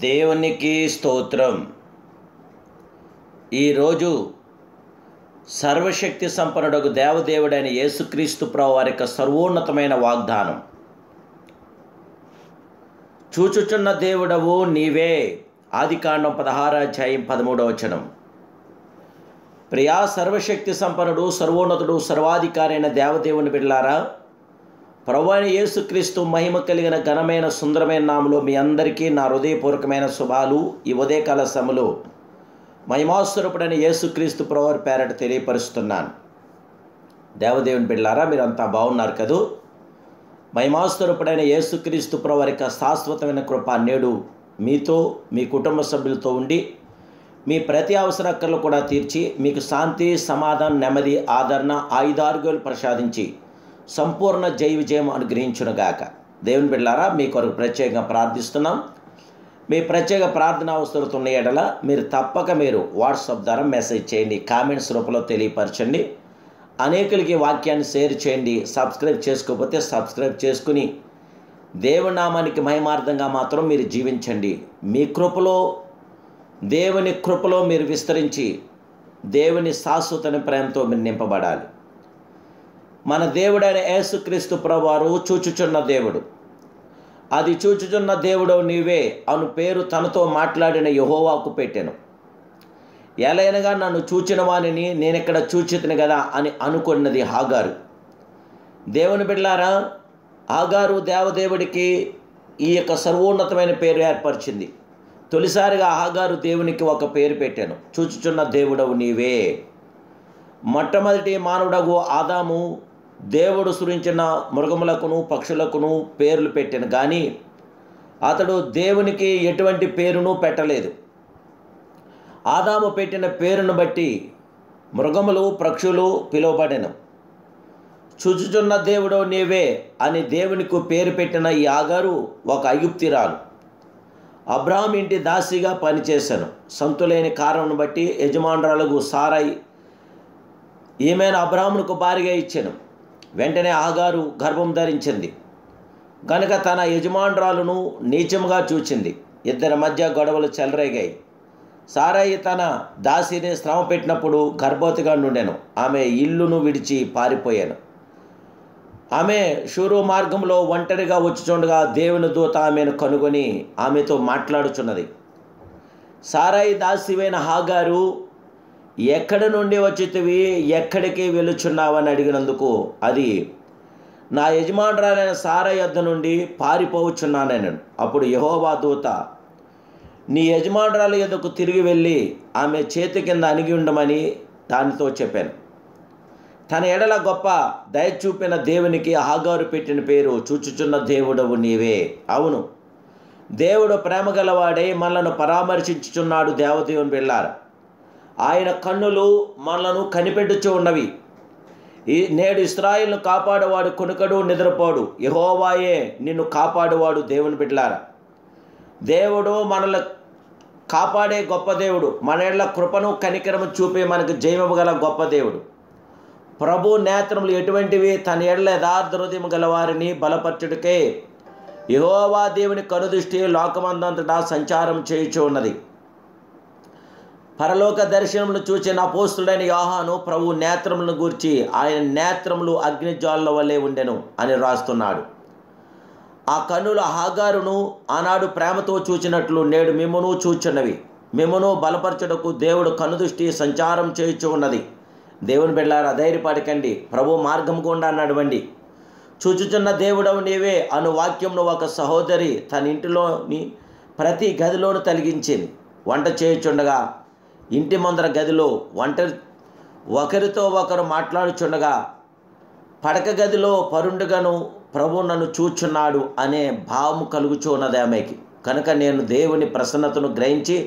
దేవునికి స్తోత్రం. ఈరోజు సర్వశక్తి సంపన్నుడగు దేవదేవుడైన యేసుక్రీస్తు ప్రభువు వారి యొక్క సర్వోన్నతమైన వాగ్దానం. చూచుచున్న దేవుడవు నీవే. ఆదికాండం 16:13. ప్రియా సర్వశక్తి సంపన్నుడు, సర్వోన్నతుడు, సర్వాధికారి అయిన దేవదేవుని బిడ్డలారా, ప్రభువైన యేసుక్రీస్తు మహిమ కలిగిన ఘనమైన సుందరమైన నామములో మీ అందరికీ నా హృదయపూర్వకమైన శుభాలు ఈ ఉదయకాల సమయంలో మహిమాస్వరూపుడైన యేసుక్రీస్తు ప్రభువారి పేరట తెలియపరుస్తున్నాను. దేవదేవుని బిడ్డలారా, మీరంతా బాగున్నారు కదూ? మహిమాస్వరూపుడైన యేసుక్రీస్తు ప్రభువారి యొక్క శాశ్వతమైన కృప నేడు మీతో, మీ కుటుంబ సభ్యులతో ఉండి మీ ప్రతి అవసరకర్లు కూడా తీర్చి మీకు శాంతి, సమాధానం, నెమ్మది, ఆదరణ, ఆయుధారోగ్యాలు ప్రసాదించి సంపూర్ణ జయ విజయం అనుగ్రహించునుగాక. దేవుని బిడ్డలారా, మీ కొరకు ప్రత్యేకంగా ప్రార్థిస్తున్నాం. మీ ప్రత్యేక ప్రార్థన అవసరం ఉన్న ఎడల మీరు తప్పక వాట్సాప్ ద్వారా మెసేజ్ చేయండి, కామెంట్స్ రూపంలో తెలియపరచండి. అనేకులకి వాక్యాన్ని షేర్ చేయండి. సబ్స్క్రైబ్ చేసుకోకపోతే సబ్స్క్రైబ్ చేసుకుని దేవుని నామానికి మహిమార్థంగా మాత్రం మీరు జీవించండి. మీ కృపలో, దేవుని కృపలో మీరు విస్తరించి దేవుని శాశ్వత ప్రేమతో మీరు నింపబడాలి. మన దేవుడైన యేసుక్రీస్తు ప్రభువారు చూచుచున్న దేవుడు. అది చూచుచున్న దేవుడు నీవే అను పేరు తనతో మాట్లాడిన యెహోవాకు పెట్టెను. ఎలైనగా నన్ను చూచిన వానిని నేనెక్కడ చూచితిని కదా అని అనుకున్నది హాగారు. దేవుని బిడ్డలారా, హాగారు దేవదేవుడికి ఈ యొక్క సర్వోన్నతమైన పేరు ఏర్పరిచింది. తొలిసారిగా హాగారు దేవునికి ఒక పేరు పెట్టాను, చూచుచున్న దేవుడవు నీవే. మొట్టమొదటి మానవుడగు ఆదాము దేవుడు సృజించిన మృగములకును పక్షులకును పేర్లు పెట్టాను, కానీ అతడు దేవునికి ఎటువంటి పేరును పెట్టలేదు. ఆదాము పెట్టిన పేరును బట్టి మృగములు, పక్షులు పిలువబడెను. చూచుచున్న దేవుడు నీవే అని దేవునికి పేరు పెట్టిన ఈ ఆగారు ఒక ఐగుప్తిరాలు. అబ్రాహాం ఇంటి దాసిగా పనిచేశాను. సంతులేని కారణం బట్టి యజమానురాలకు సారాయి ఈమెను అబ్రాహామునకు భార్యగా ఇచ్చాను. వెంటనే ఆగారు గర్భం ధరించింది కనుక తన యజమానురాలను నీచముగా చూచింది. ఇద్దరి మధ్య గొడవలు చెలరేగాయి. సారాయి తన దాసిని శ్రమ పెట్టినప్పుడు గర్భవతిగా నుండెను. ఆమె ఇల్లును విడిచి పారిపోయాను. ఆమె షూరు మార్గంలో ఒంటరిగా వచ్చుచుండగా దేవుని దూత ఆమెను కనుగొని ఆమెతో మాట్లాడుచున్నది. సారాయి దాసివైన హాగారు, ఎక్కడి నుండి వచ్చితివి, ఎక్కడికి వెళుచున్నావని అడిగినందుకు అది, నా యజమానురాలైన సారాయి యొద్ద నుండి పారిపోవచ్చున్నానని. అప్పుడు యెహోవా దూత, నీ యజమానురాలు యొద్దకు తిరిగి వెళ్ళి ఆమె చేతి కింద అణిగి ఉండమని దానితో చెప్పాను. తన ఎడల గొప్ప దయ చూపిన దేవునికి హాగారు పెట్టిన పేరు చూచుచున్న దేవుడవు నీవే. అవును, దేవుడు ప్రేమ గలవాడై మనలను పరామర్శించుచున్నాడు. దేవదేవుని బిడ్డలారా, ఆయన కన్నులు మనలను కనిపెట్టుచూ ఉన్నవి. నేడు ఇశ్రాయేలును కాపాడువాడు కొనుకడు, నిద్రపోడు. యెహోవాయే నిన్ను కాపాడువాడు. దేవుని బిడ్డలారా, దేవుడు మనల్ని కాపాడే గొప్ప దేవుడు. మన ఎడల కృపను కనికరము చూపే మనకు జయము గల గొప్ప దేవుడు. ప్రభు నేత్రములు ఎటువంటివి? తన ఎడల యథార్థ హృదయం గల వారిని బలపరచుటకే యెహోవా దేవుని కనుదృష్టి లోకమందంతటా సంచారం చేయుచూ ఉన్నది. పరలోక దర్శనమును చూచిన అపోస్తుడైన యోహాను ప్రభు నేత్రములను గూర్చి, ఆయన నేత్రములు అగ్నిజ్వాలల వలె ఉండెను అని రాస్తున్నాడు. ఆ కన్నుల హాగారును ఆనాడు ప్రేమతో చూచినట్లు నేడు మిమ్మును చూచున్నవి. మిమ్మును బలపరచుటకు దేవుడు కనుదృష్టి సంచారం చేయుచూ ఉన్నది. దేవుని బిడ్డలారా, ధైర్యపడకండి. ప్రభు మార్గం గుండా నడవండి. చూచుచున్న దేవుడవు నీవే అను వాక్యంను ఒక సహోదరి తన ఇంటిలోని ప్రతి గదిలోను తొలగించింది. వంట చేయుచుండగా ఇంటి ముందర గదిలో ఒకరితో ఒకరు మాట్లాడుచుండగా పడక గదిలో పరుండుగాను ప్రభు నన్ను చూచున్నాడు అనే భావము కలుగుచున్నది ఆమెకి. కనుక నేను దేవుని ప్రసన్నతను గ్రహించి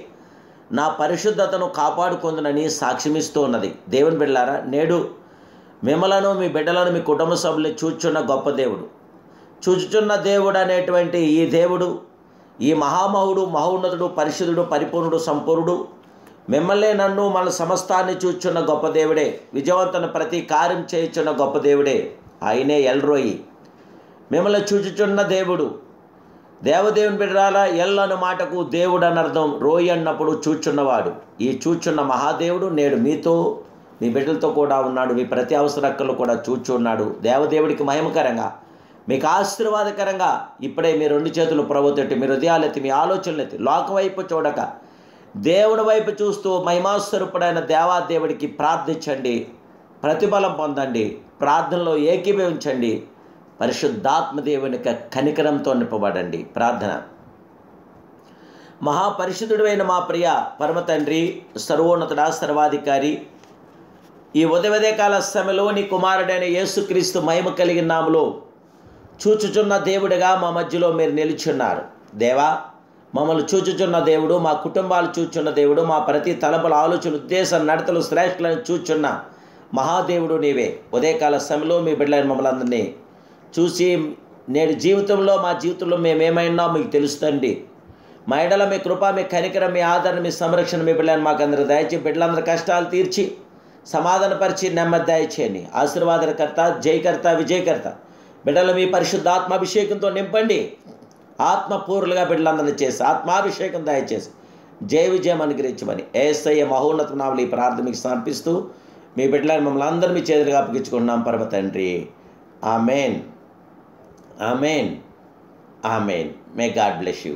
నా పరిశుద్ధతను కాపాడుకుందునని సాక్ష్యమిస్తూ ఉన్నది. దేవుని బిడ్డలారా, నేడు మిమ్మలను, మీ బిడ్డలను, మీ కుటుంబ సభ్యులు చూచున్న గొప్ప దేవుడు. చూచుచున్న దేవుడు అనేటువంటి ఈ దేవుడు, ఈ మహామహుడు, మహోన్నతుడు, పరిశుద్ధుడు, పరిపూర్ణుడు, సంపూర్ణుడు, మిమ్మల్ని, నన్ను, మన సమస్తాన్ని చూచున్న గొప్ప దేవుడే. విజయవంతన ప్రతి కార్యం చేయుచున్న గొప్ప దేవుడే. ఆయనే ఎల్రోయి. మిమ్మల్ని చూచుచున్న దేవుడు. దేవదేవుని బిడ్డలారా, ఎల్లన్న మాటకు దేవుడు అనర్థం. రోయి అన్నప్పుడు చూచున్నవాడు. ఈ చూచున్న మహాదేవుడు నేడు మీతో మీ బిడ్డలతో కూడా ఉన్నాడు. మీ ప్రతి అవసరక్కలు కూడా చూచున్నాడు. దేవదేవుడికి మహిమకరంగా, మీకు ఆశీర్వాదకరంగా ఇప్పుడే మీ 2 చేతులు ప్రభుత్వం, మీ హృదయాలెత్తి, మీ ఆలోచనలెత్తి లోకం వైపు చూడక దేవుని వైపు చూస్తూ మహిమాస్వరూపుడైన దేవాదేవుడికి ప్రార్థించండి. ప్రతిఫలం పొందండి. ప్రార్థనలో ఏకీభవించండి. పరిశుద్ధాత్మ దేవుని కనికరంతో నింపబడండి. ప్రార్థన. మహాపరిశుద్ధుడైన మా ప్రియ పరమ తండ్రి, సర్వోన్నతుడ, సర్వాధికారి, ఈ ఉదయకాల సమయంలో నీ కుమారుడైన యేసుక్రీస్తు మహిమ కలిగిన నామములో చూచుచున్న దేవుడిగా మా మధ్యలో మీరు నిలుచున్నారు. దేవా, మమ్మల్ని చూచుచున్న దేవుడు, మా కుటుంబాలు చూచున్న దేవుడు, మా ప్రతి తలపుల ఆలోచన, ఉద్దేశం, నడతలు, శ్రేష్ఠలను చూచున్న మహాదేవుడు నీవే. ఉదయకాల సమయంలో మీ బిడ్డలైన మమ్మల్ని అందరినీ చూసి నేడు జీవితంలో, మా జీవితంలో మేమేమైనా మీకు తెలుస్తుంది. మా ఎడల మీ కృప, మీ కనికరం, మీ ఆదరణ, మీ సంరక్షణ మీ బిడ్డలను మాకందరూ దయచేసి బిడ్డలందరి కష్టాలు తీర్చి సమాధానపరిచి నెమ్మది దయచేయండి. ఆశీర్వాదకర్త, జయకర్త, విజయకర్త బిడ్డలు మీ పరిశుద్ధాత్మాభిషేకంతో నింపండి. ఆత్మపూర్లుగా బిడ్డలందరినీ చేసి ఆత్మాభిషేకం దయచేసి జయ విజయం అనుగ్రహించమని యేసయ్య మహోన్నత నామములో ఈ ప్రార్థన మీకు సమర్పిస్తూ మీ బిడ్డలను మమ్మల్ని అందరూ మీ చేతులుగా అప్పగించుకుంటున్నాం పరమ తండ్రి. Amen. Amen. Amen. May God bless you.